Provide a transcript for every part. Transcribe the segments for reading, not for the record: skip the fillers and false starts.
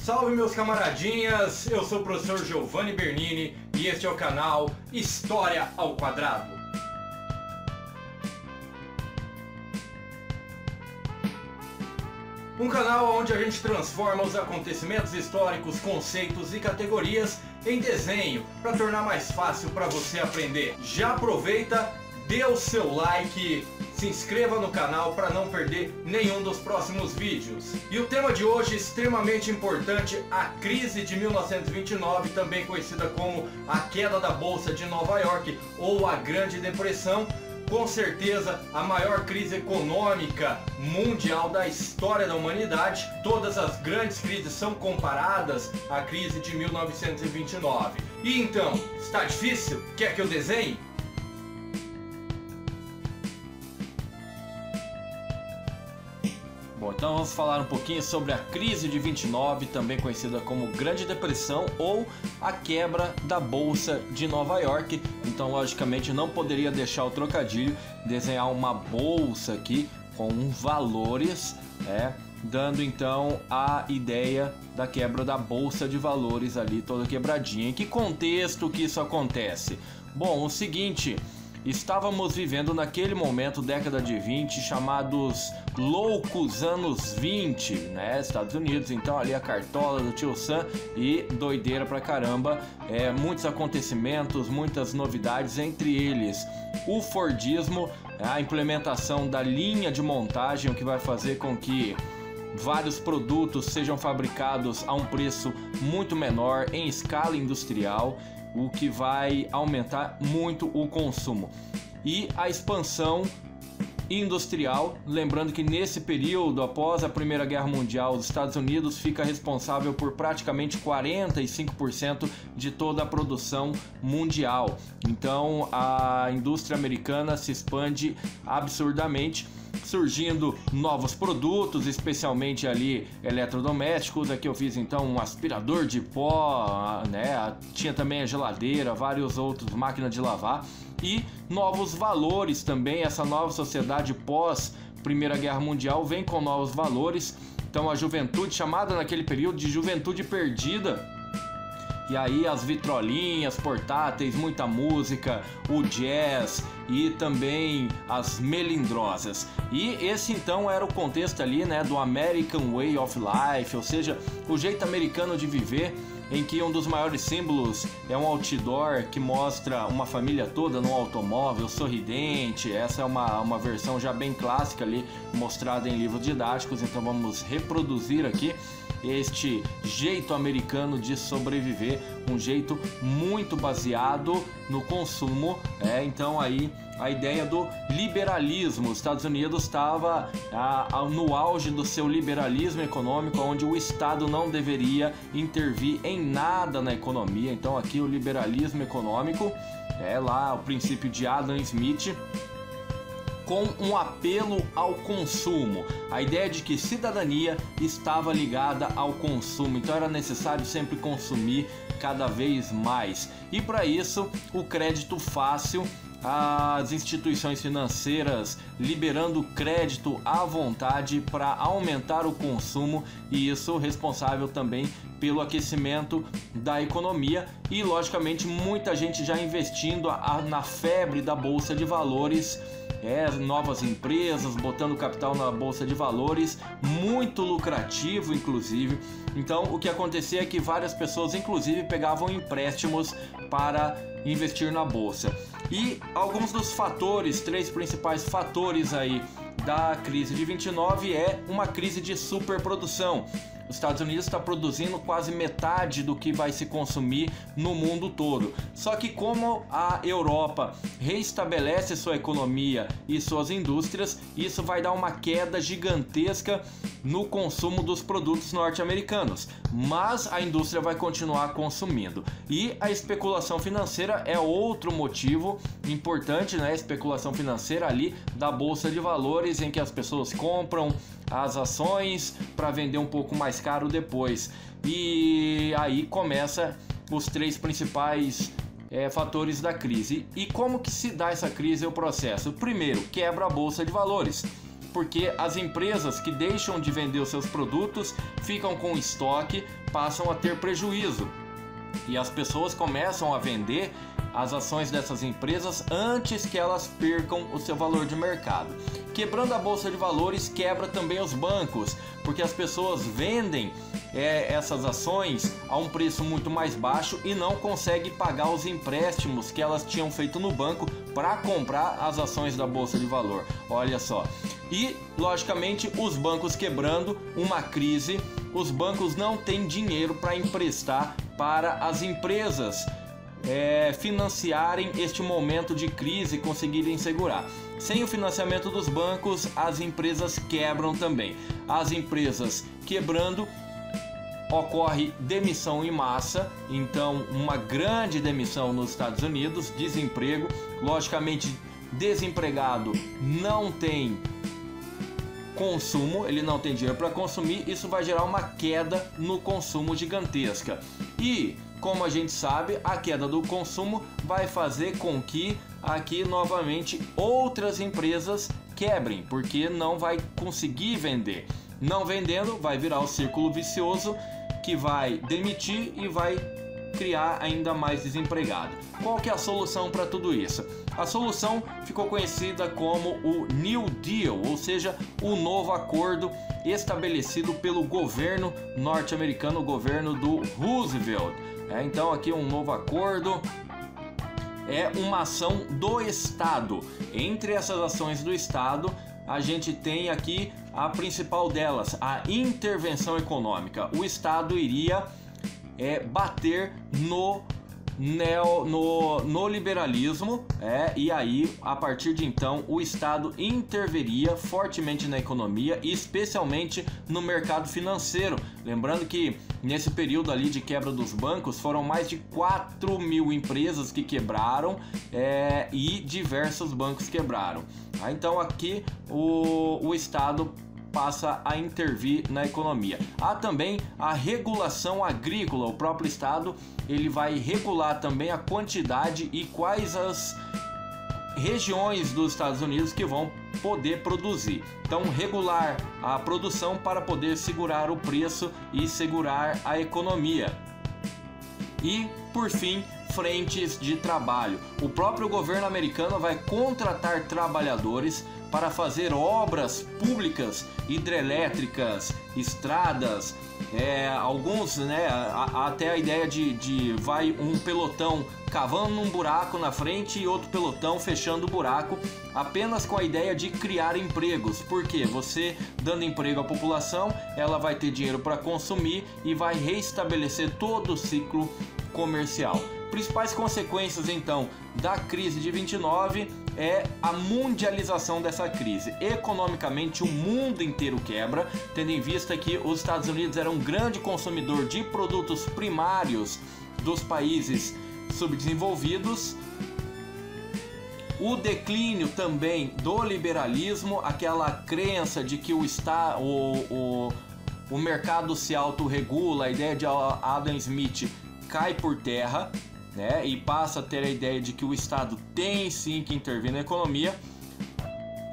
Salve meus camaradinhas, eu sou o professor Giovanni Bernini e este é o canal História ao Quadrado. Um canal onde a gente transforma os acontecimentos históricos, conceitos e categorias em desenho para tornar mais fácil para você aprender. Já aproveita, dê o seu like, se inscreva no canal para não perder nenhum dos próximos vídeos. E o tema de hoje é extremamente importante, a crise de 1929, também conhecida como a queda da Bolsa de Nova York ou a Grande Depressão. Com certeza a maior crise econômica mundial da história da humanidade. Todas as grandes crises são comparadas à crise de 1929. E então, está difícil? Quer que eu desenhe? Bom, então vamos falar um pouquinho sobre a crise de 29, também conhecida como Grande Depressão ou a quebra da Bolsa de Nova York. Então, logicamente, não poderia deixar o trocadilho, desenhar uma bolsa aqui com valores, dando então a ideia da quebra da Bolsa de Valores ali, toda quebradinha. Em que contexto que isso acontece? Bom, o seguinte... Estávamos vivendo naquele momento, década de 20, chamados loucos anos 20, Estados Unidos, então ali a cartola do tio Sam e doideira pra caramba, muitos acontecimentos, muitas novidades, entre eles o Fordismo, a implementação da linha de montagem, o que vai fazer com que vários produtos sejam fabricados a um preço muito menor em escala industrial, o que vai aumentar muito o consumo. E a expansão industrial, lembrando que nesse período, após a Primeira Guerra Mundial, os Estados Unidos fica responsável por praticamente 45% de toda a produção mundial. Então a indústria americana se expande absurdamente, surgindo novos produtos, especialmente ali eletrodomésticos. Aqui eu fiz então um aspirador de pó, tinha também a geladeira, vários outros, máquina de lavar e novos valores também. Essa nova sociedade pós Primeira Guerra Mundial vem com novos valores. Então a juventude, chamada naquele período de juventude perdida, e aí as vitrolinhas portáteis, muita música, o jazz e também as melindrosas. E esse então era o contexto ali, do American Way of Life, ou seja, o jeito americano de viver, em que um dos maiores símbolos é um outdoor que mostra uma família toda num automóvel sorridente. Essa é uma versão já bem clássica ali, mostrada em livros didáticos, então vamos reproduzir aqui este jeito americano de sobreviver, um jeito muito baseado no consumo. Então aí a ideia do liberalismo. Os Estados Unidos estava no auge do seu liberalismo econômico, onde o Estado não deveria intervir em nada na economia. Então aqui o liberalismo econômico lá o princípio de Adam Smith, com um apelo ao consumo. A ideia de que cidadania estava ligada ao consumo, então era necessário sempre consumir cada vez mais. E para isso, o crédito fácil, as instituições financeiras liberando crédito à vontade para aumentar o consumo, e isso responsável também pelo aquecimento da economia e, logicamente, muita gente já investindo na febre da Bolsa de Valores. Novas empresas botando capital na Bolsa de Valores, muito lucrativo inclusive. Então o que acontecia é que várias pessoas inclusive pegavam empréstimos para investir na Bolsa. E alguns dos fatores, 3 principais fatores aí da crise de 29 é uma crise de superprodução. Os Estados Unidos está produzindo quase metade do que vai se consumir no mundo todo. Só que como a Europa reestabelece sua economia e suas indústrias, isso vai dar uma queda gigantesca no consumo dos produtos norte-americanos. Mas a indústria vai continuar consumindo. E a especulação financeira é outro motivo importante, A especulação financeira ali da Bolsa de Valores, em que as pessoas compram as ações para vender um pouco mais caro depois. E aí começa os 3 principais fatores da crise. E como que se dá essa crise e o processo? Primeiro, quebra a Bolsa de Valores. porque as empresas que deixam de vender os seus produtos ficam com estoque, passam a ter prejuízo. E as pessoas começam a vender as ações dessas empresas antes que elas percam o seu valor de mercado. Quebrando a bolsa de valores, quebra também os bancos, porque as pessoas vendem essas ações a um preço muito mais baixo e não conseguem pagar os empréstimos que elas tinham feito no banco para comprar as ações da bolsa de valor. Olha só. E, logicamente, os bancos quebrando, uma crise, os bancos não têm dinheiro para emprestar para as empresas financiarem este momento de crise e conseguirem segurar. Sem o financiamento dos bancos, as empresas quebram também. As empresas quebrando, ocorre demissão em massa, então uma grande demissão nos Estados Unidos, desemprego. Logicamente, desempregado não tem consumo, ele não tem dinheiro para consumir, isso vai gerar uma queda no consumo gigantesca. E, como a gente sabe, a queda do consumo vai fazer com que aqui novamente outras empresas quebrem, porque não vai conseguir vender. Não vendendo, vai virar o círculo vicioso que vai demitir e vai criar ainda mais desempregado. Qual que é a solução para tudo isso? A solução ficou conhecida como o New Deal, ou seja, o novo acordo estabelecido pelo governo norte-americano, o governo do Roosevelt. Então aqui um novo acordo, é uma ação do Estado. Entre essas ações do Estado, a gente tem aqui a principal delas, a intervenção econômica. O Estado iria bater no liberalismo, e aí, a partir de então, o Estado interviria fortemente na economia e especialmente no mercado financeiro. Lembrando que nesse período ali de quebra dos bancos, foram mais de 4 mil empresas que quebraram e diversos bancos quebraram. Então aqui o Estado passa a intervir na economia. Há também a regulação agrícola. O próprio Estado ele vai regular também a quantidade e quais as regiões dos Estados Unidos que vão poder produzir. Então, regular a produção para poder segurar o preço e segurar a economia. E, por fim, frentes de trabalho. O próprio governo americano vai contratar trabalhadores para fazer obras públicas, hidrelétricas, estradas, alguns, até a ideia de vai um pelotão cavando um buraco na frente e outro pelotão fechando o buraco, apenas com a ideia de criar empregos, porque você dando emprego à população, ela vai ter dinheiro para consumir e vai reestabelecer todo o ciclo comercial. Principais consequências então da crise de 29 é a mundialização dessa crise. Economicamente o mundo inteiro quebra, tendo em vista que os Estados Unidos eram um grande consumidor de produtos primários dos países subdesenvolvidos. O declínio também do liberalismo, aquela crença de que o mercado se autorregula, a ideia de Adam Smith cai por terra, e passa a ter a ideia de que o Estado tem sim que intervir na economia.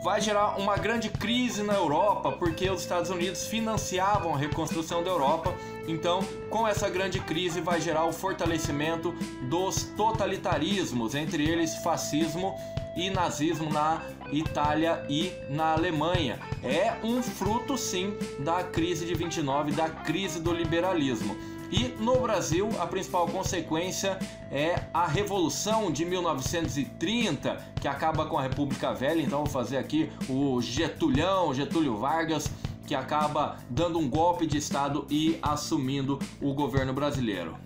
Vai gerar uma grande crise na Europa, porque os Estados Unidos financiavam a reconstrução da Europa. Então, com essa grande crise, vai gerar o fortalecimento dos totalitarismos, entre eles fascismo e nazismo na Itália e na Alemanha. É um fruto sim da crise de 29, da crise do liberalismo. E no Brasil, a principal consequência é a Revolução de 1930, que acaba com a República Velha. Então vou fazer aqui o Getúlio Vargas, que acaba dando um golpe de Estado e assumindo o governo brasileiro.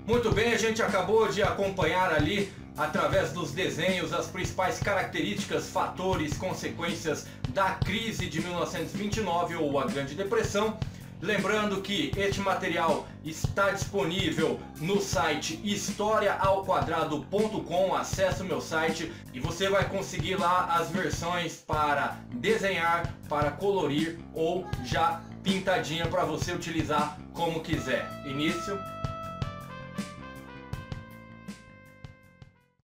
Muito bem, a gente acabou de acompanhar ali, através dos desenhos, as principais características, fatores, consequências da crise de 1929 ou a Grande Depressão. Lembrando que este material está disponível no site historiaalquadrado.com. Acesse o meu site e você vai conseguir lá as versões para desenhar, para colorir ou já pintadinha para você utilizar como quiser. Início.